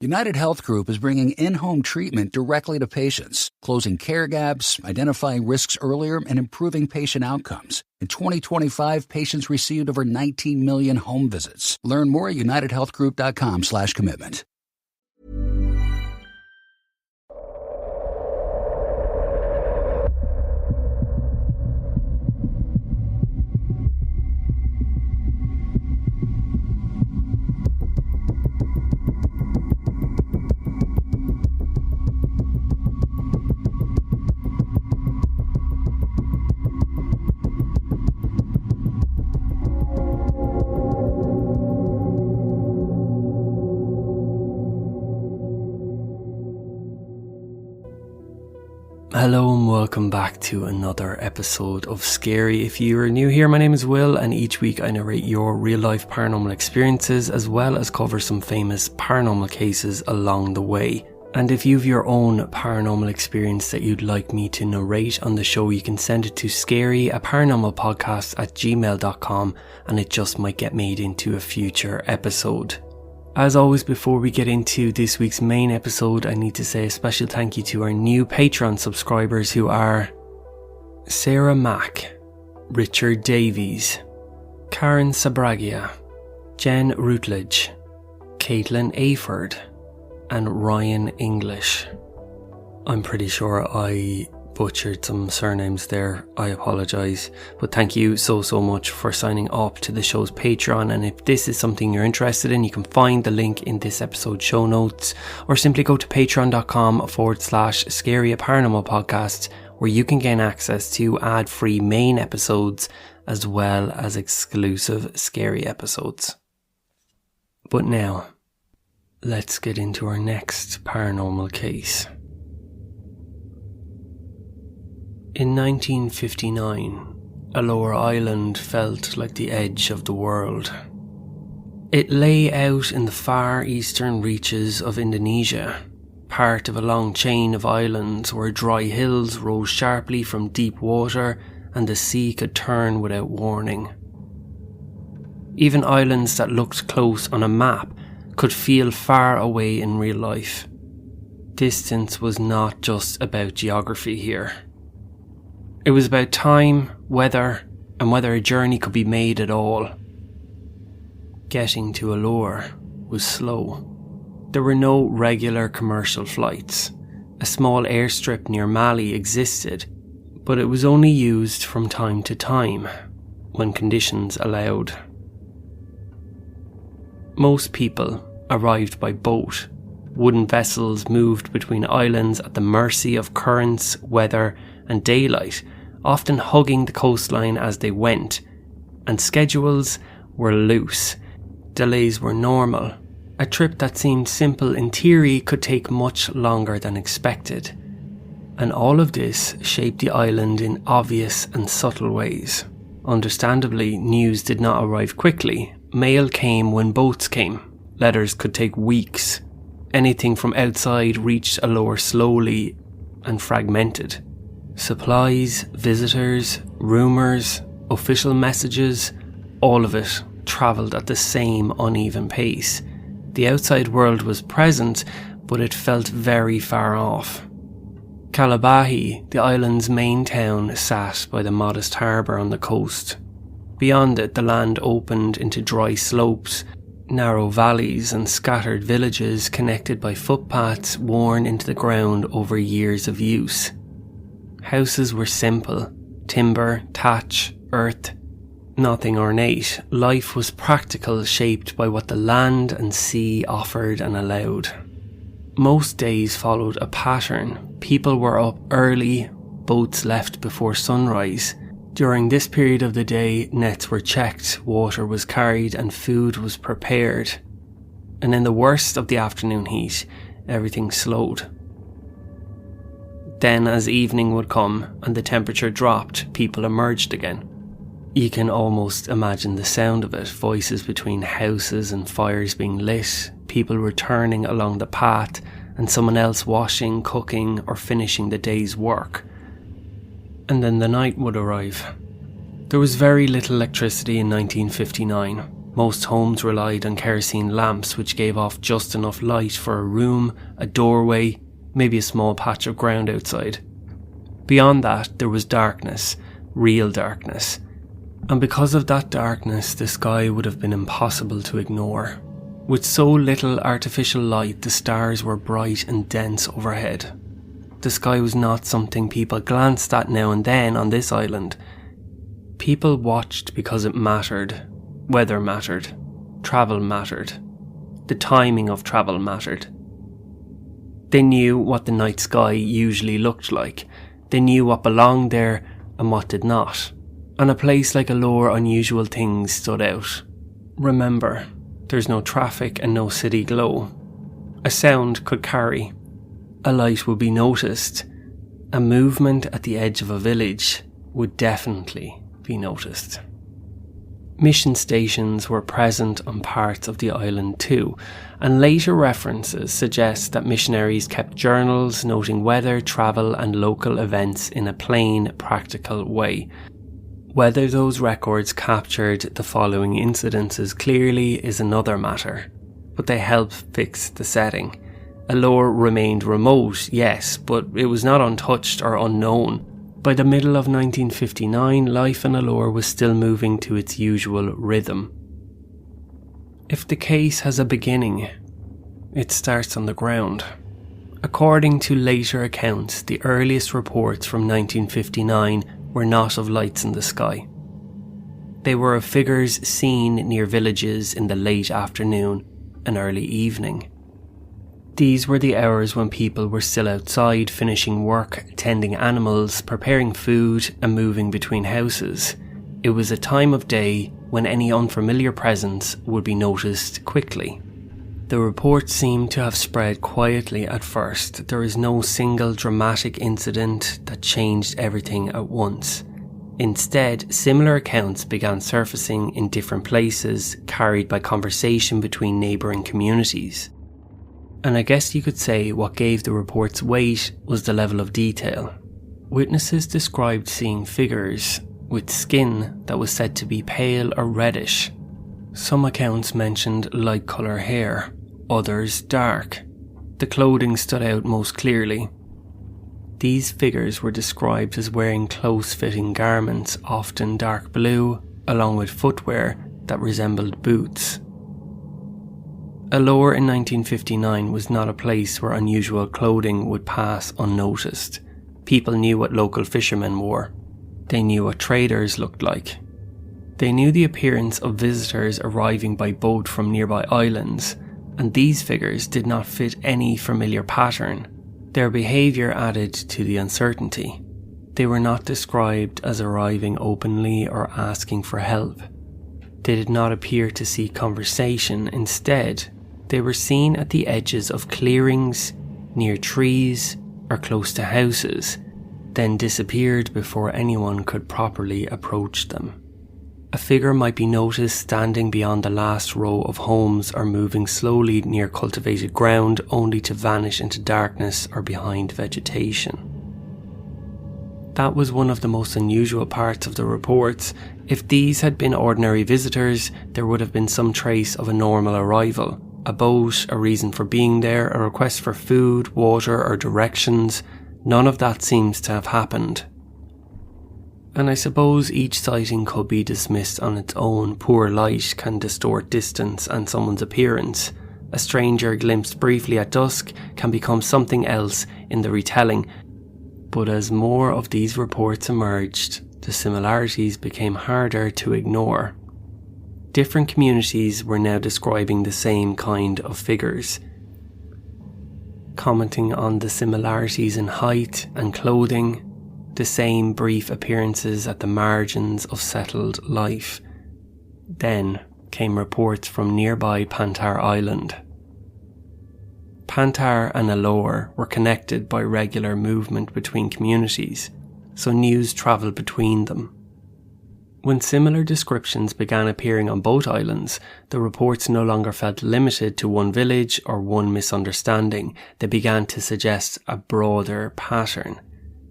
United Health Group is bringing in-home treatment directly to patients, closing care gaps, identifying risks earlier, and improving patient outcomes. In 2025, patients received over 19 million home visits. Learn more at unitedhealthgroup.com/commitment. Hello and welcome back to another episode of Scary. If you are new here, my name is Will, and each week I narrate your real life paranormal experiences as well as cover some famous paranormal cases along the way. And if you have your own paranormal experience that you'd like me to narrate on the show, you can send it to scaryaparanormalpodcast@gmail.com and it just might get made into a future episode. As always, before we get into this week's main episode, I need to say a special thank you to our new Patreon subscribers who are Sarah Mack, Richard Davies, Karen Sabragia, Jen Routledge, Caitlin Aford, and Ryan English. I'm pretty sure I butchered some surnames there, I apologise, but thank you so much for signing up to the show's Patreon. And if this is something you're interested in, you can find the link in this episode's show notes, or simply go to patreon.com/scaryaparanormalpodcast, where you can gain access to ad-free main episodes as well as exclusive scary episodes. But now, let's get into our next paranormal case. In 1959, Alor Island felt like the edge of the world. It lay out in the far eastern reaches of Indonesia, part of a long chain of islands where dry hills rose sharply from deep water and the sea could turn without warning. Even islands that looked close on a map could feel far away in real life. Distance was not just about geography here. It was about time, weather, and whether a journey could be made at all. Getting to Alor was slow. There were no regular commercial flights. A small airstrip near Mali existed, but it was only used from time to time, when conditions allowed. Most people arrived by boat. Wooden vessels moved between islands at the mercy of currents, weather, and daylight, often hugging the coastline as they went, and schedules were loose. Delays were normal. A trip that seemed simple in theory could take much longer than expected. And all of this shaped the island in obvious and subtle ways. Understandably, news did not arrive quickly. Mail came when boats came. Letters could take weeks. Anything from outside reached Alor slowly and fragmented. Supplies, visitors, rumours, official messages, all of it travelled at the same uneven pace. The outside world was present, but it felt very far off. Calabahi, the island's main town, sat by the modest harbour on the coast. Beyond it, the land opened into dry slopes, narrow valleys and scattered villages connected by footpaths worn into the ground over years of use. Houses were simple, timber, thatch, earth, nothing ornate. Life was practical, shaped by what the land and sea offered and allowed. Most days followed a pattern. People were up early, boats left before sunrise. During this period of the day, nets were checked, water was carried and food was prepared. And in the worst of the afternoon heat, everything slowed. Then, as evening would come and the temperature dropped, people emerged again. You can almost imagine the sound of it, voices between houses and fires being lit, people returning along the path, and someone else washing, cooking, or finishing the day's work. And then the night would arrive. There was very little electricity in 1959. Most homes relied on kerosene lamps which gave off just enough light for a room, a doorway, maybe a small patch of ground outside. Beyond that, there was darkness, real darkness. And because of that darkness, the sky would have been impossible to ignore. With so little artificial light, the stars were bright and dense overhead. The sky was not something people glanced at now and then on this island. People watched because it mattered. Weather mattered. Travel mattered. The timing of travel mattered. They knew what the night sky usually looked like. They knew what belonged there and what did not. On a place like Alor, unusual things stood out. Remember, there's no traffic and no city glow. A sound could carry. A light would be noticed. A movement at the edge of a village would definitely be noticed. Mission stations were present on parts of the island too, and later references suggest that missionaries kept journals noting weather, travel and local events in a plain, practical way. Whether those records captured the following incidences clearly is another matter, but they help fix the setting. Alor remained remote, yes, but it was not untouched or unknown. By the middle of 1959, life in Alor was still moving to its usual rhythm. If the case has a beginning, it starts on the ground. According to later accounts, the earliest reports from 1959 were not of lights in the sky. They were of figures seen near villages in the late afternoon and early evening. These were the hours when people were still outside finishing work, tending animals, preparing food and moving between houses. It was a time of day when any unfamiliar presence would be noticed quickly. The reports seem to have spread quietly at first. There is no single dramatic incident that changed everything at once. Instead, similar accounts began surfacing in different places, carried by conversation between neighbouring communities. And I guess you could say what gave the reports weight was the level of detail. Witnesses described seeing figures with skin that was said to be pale or reddish. Some accounts mentioned light colour hair, others dark. The clothing stood out most clearly. These figures were described as wearing close-fitting garments, often dark blue, along with footwear that resembled boots. Alor in 1959 was not a place where unusual clothing would pass unnoticed. People knew what local fishermen wore. They knew what traders looked like. They knew the appearance of visitors arriving by boat from nearby islands, and these figures did not fit any familiar pattern. Their behaviour added to the uncertainty. They were not described as arriving openly or asking for help. They did not appear to seek conversation. Instead, they were seen at the edges of clearings, near trees, or close to houses, then disappeared before anyone could properly approach them. A figure might be noticed standing beyond the last row of homes or moving slowly near cultivated ground, only to vanish into darkness or behind vegetation. That was one of the most unusual parts of the reports. If these had been ordinary visitors, there would have been some trace of a normal arrival. A boat, a reason for being there, a request for food, water or directions. None of that seems to have happened. And I suppose each sighting could be dismissed on its own. Poor light can distort distance and someone's appearance. A stranger glimpsed briefly at dusk can become something else in the retelling. But as more of these reports emerged, the similarities became harder to ignore. Different communities were now describing the same kind of figures, commenting on the similarities in height and clothing, the same brief appearances at the margins of settled life. Then came reports from nearby Paranormal Island. Paranormal and Alor were connected by regular movement between communities, so news travelled between them. When similar descriptions began appearing on both islands, the reports no longer felt limited to one village or one misunderstanding. They began to suggest a broader pattern.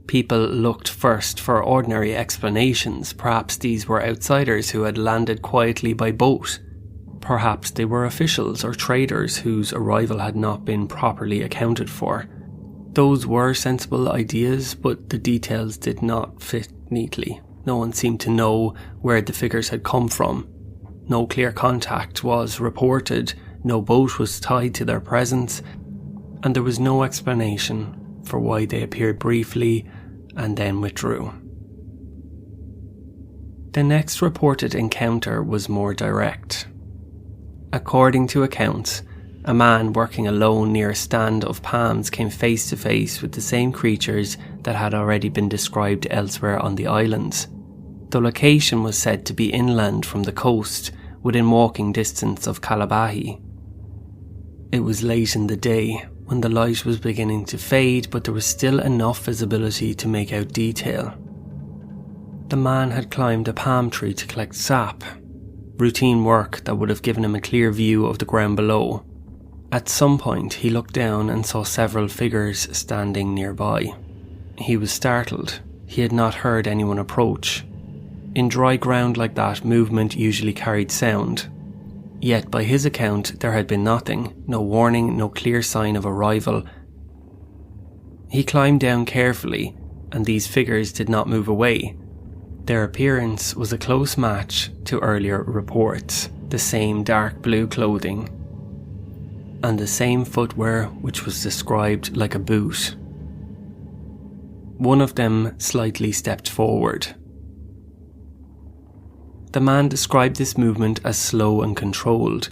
People looked first for ordinary explanations. Perhaps these were outsiders who had landed quietly by boat. Perhaps they were officials or traders whose arrival had not been properly accounted for. Those were sensible ideas, but the details did not fit neatly. No one seemed to know where the figures had come from. No clear contact was reported, no boat was tied to their presence, and there was no explanation for why they appeared briefly and then withdrew. The next reported encounter was more direct. According to accounts, a man working alone near a stand of palms came face to face with the same creatures that had already been described elsewhere on the islands. The location was said to be inland from the coast, within walking distance of Calabahi. It was late in the day, when the light was beginning to fade, but there was still enough visibility to make out detail. The man had climbed a palm tree to collect sap, routine work that would have given him a clear view of the ground below. At some point, he looked down and saw several figures standing nearby. He was startled. He had not heard anyone approach. In dry ground like that, movement usually carried sound. Yet, by his account, there had been nothing, no warning, no clear sign of arrival. He climbed down carefully, and these figures did not move away. Their appearance was a close match to earlier reports, the same dark blue clothing, and the same footwear which was described like a boot. One of them slightly stepped forward. The man described this movement as slow and controlled,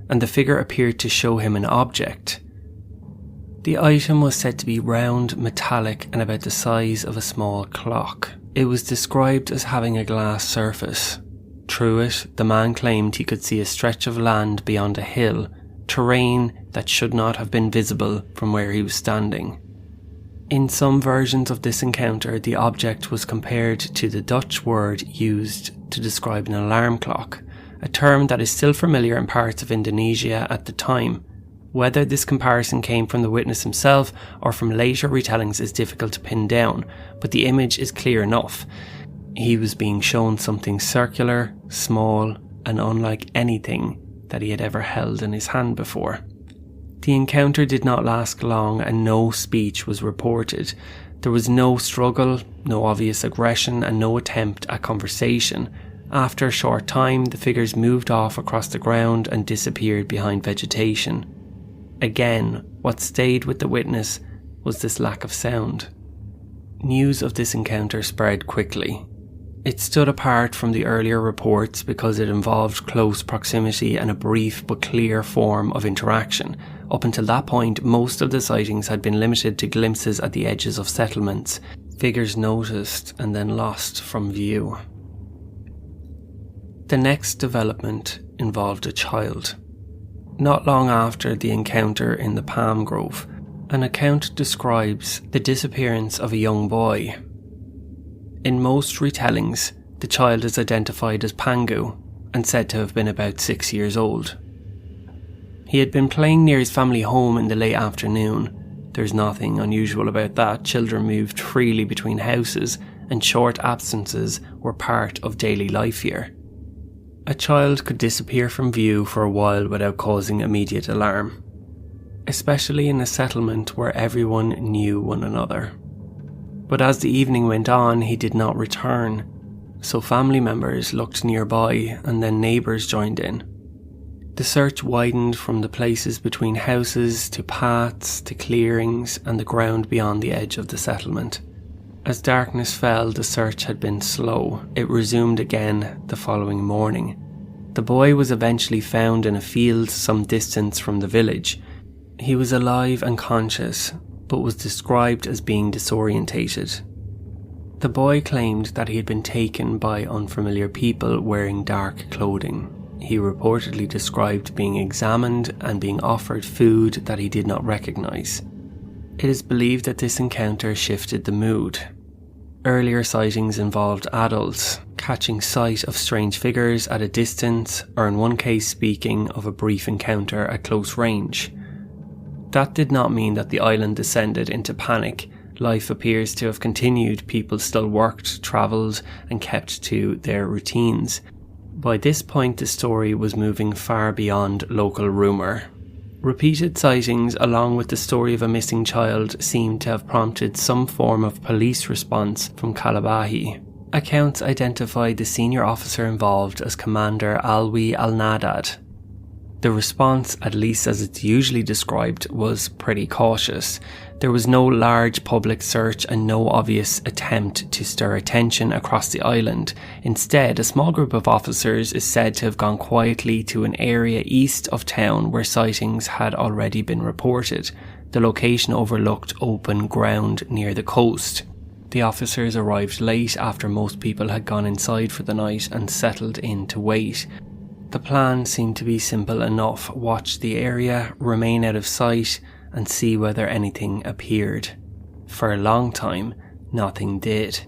and the figure appeared to show him an object. The item was said to be round, metallic, and about the size of a small clock. It was described as having a glass surface. Through it, the man claimed he could see a stretch of land beyond a hill, terrain that should not have been visible from where he was standing. In some versions of this encounter, the object was compared to the Dutch word used to describe an alarm clock, a term that is still familiar in parts of Indonesia at the time. Whether this comparison came from the witness himself or from later retellings is difficult to pin down, but the image is clear enough. He was being shown something circular, small, and unlike anything that he had ever held in his hand before. The encounter did not last long and no speech was reported. There was no struggle, no obvious aggression, and no attempt at conversation. After a short time, the figures moved off across the ground and disappeared behind vegetation. Again, what stayed with the witness was this lack of sound. News of this encounter spread quickly. It stood apart from the earlier reports because it involved close proximity and a brief but clear form of interaction. Up until that point, most of the sightings had been limited to glimpses at the edges of settlements, figures noticed and then lost from view. The next development involved a child. Not long after the encounter in the palm grove, an account describes the disappearance of a young boy. In most retellings, the child is identified as Pangu and said to have been about 6 years old. He had been playing near his family home in the late afternoon. There's nothing unusual about that. Children moved freely between houses and short absences were part of daily life here. A child could disappear from view for a while without causing immediate alarm, especially in a settlement where everyone knew one another. But as the evening went on, he did not return, so family members looked nearby and then neighbours joined in. The search widened from the places between houses to paths to clearings and the ground beyond the edge of the settlement. As darkness fell, the search had been slow. It resumed again the following morning. The boy was eventually found in a field some distance from the village. He was alive and conscious, but was described as being disorientated. The boy claimed that he had been taken by unfamiliar people wearing dark clothing. He reportedly described being examined and being offered food that he did not recognise. It is believed that this encounter shifted the mood. Earlier sightings involved adults catching sight of strange figures at a distance, or in one case speaking of a brief encounter at close range. That did not mean that the island descended into panic. Life appears to have continued. People still worked, travelled, and kept to their routines. By this point, the story was moving far beyond local rumour. Repeated sightings, along with the story of a missing child, seemed to have prompted some form of police response from Calabahi. Accounts identified the senior officer involved as Commander Alwi Al-Nadad. The response, at least as it's usually described, was pretty cautious. There was no large public search and no obvious attempt to stir attention across the island. Instead, a small group of officers is said to have gone quietly to an area east of town where sightings had already been reported. The location overlooked open ground near the coast. The officers arrived late after most people had gone inside for the night and settled in to wait. The plan seemed to be simple enough: watch the area, remain out of sight, and see whether anything appeared. For a long time, nothing did.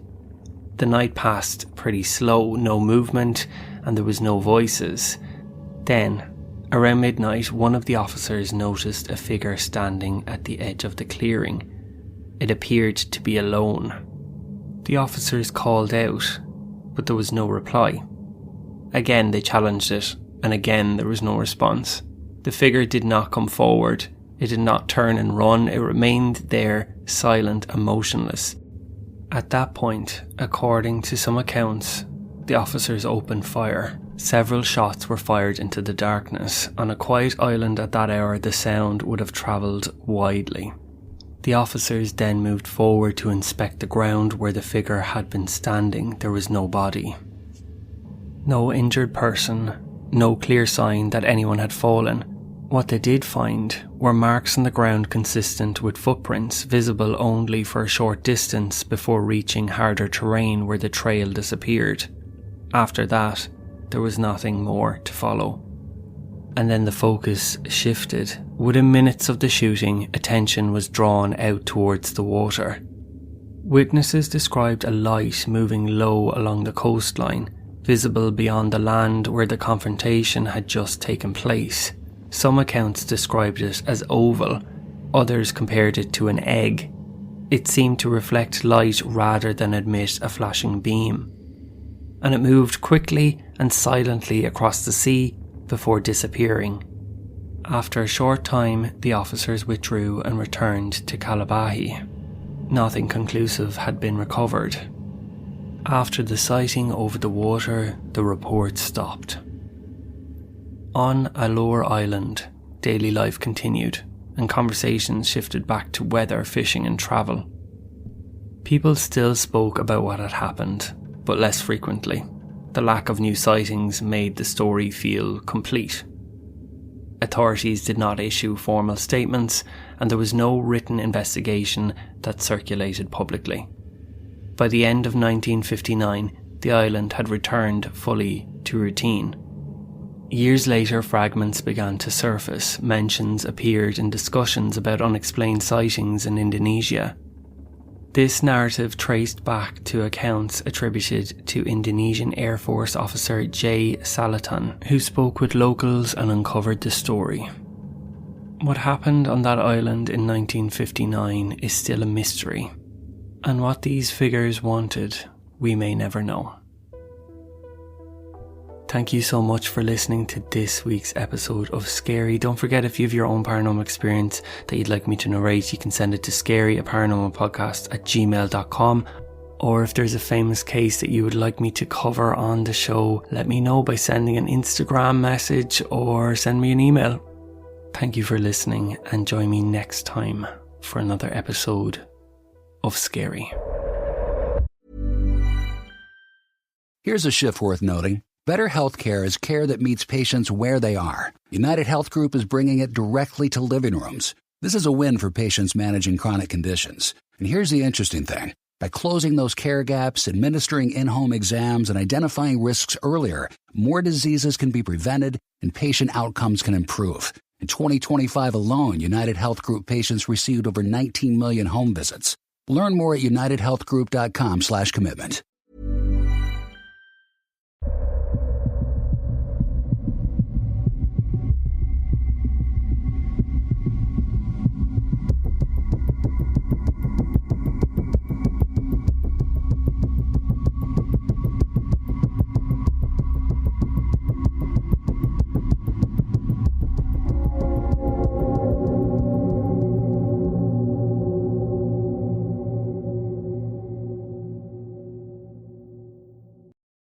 The night passed pretty slow, no movement, and there was no voices. Then, around midnight, one of the officers noticed a figure standing at the edge of the clearing. It appeared to be alone. The officers called out, but there was no reply. Again they challenged it, and again there was no response. The figure did not come forward. It did not turn and run. It remained there, silent and motionless. At that point, according to some accounts, the officers opened fire. Several shots were fired into the darkness. On a quiet island at that hour, the sound would have travelled widely. The officers then moved forward to inspect the ground where the figure had been standing. There was no body. No injured person, no clear sign that anyone had fallen. What they did find were marks on the ground consistent with footprints, visible only for a short distance before reaching harder terrain where the trail disappeared. After that, there was nothing more to follow. And then the focus shifted. Within minutes of the shooting, attention was drawn out towards the water. Witnesses described a light moving low along the coastline, visible beyond the land where the confrontation had just taken place. Some accounts described it as oval, others compared it to an egg. It seemed to reflect light rather than emit a flashing beam. And it moved quickly and silently across the sea before disappearing. After a short time, the officers withdrew and returned to Calabahi. Nothing conclusive had been recovered. After the sighting over the water, the report stopped. On Alor Island, daily life continued, and conversations shifted back to weather, fishing and travel. People still spoke about what had happened, but less frequently. The lack of new sightings made the story feel complete. Authorities did not issue formal statements, and there was no written investigation that circulated publicly. By the end of 1959, the island had returned fully to routine. Years later, fragments began to surface. Mentions appeared in discussions about unexplained sightings in Indonesia. This narrative traced back to accounts attributed to Indonesian Air Force officer J. Salatan, who spoke with locals and uncovered the story. What happened on that island in 1959 is still a mystery, and what these figures wanted, we may never know. Thank you so much for listening to this week's episode of Scary. Don't forget, if you have your own paranormal experience that you'd like me to narrate, you can send it to scaryaparanormalpodcast@gmail.com. Or if there's a famous case that you would like me to cover on the show, let me know by sending an Instagram message or send me an email. Thank you for listening, and join me next time for another episode of Scary. Here's a shift worth noting. Better healthcare is care that meets patients where they are. United Health Group is bringing it directly to living rooms. This is a win for patients managing chronic conditions. And here's the interesting thing. By closing those care gaps, administering in-home exams, and identifying risks earlier, more diseases can be prevented and patient outcomes can improve. In 2025 alone, United Health Group patients received over 19 million home visits. Learn more at unitedhealthgroup.com/commitment.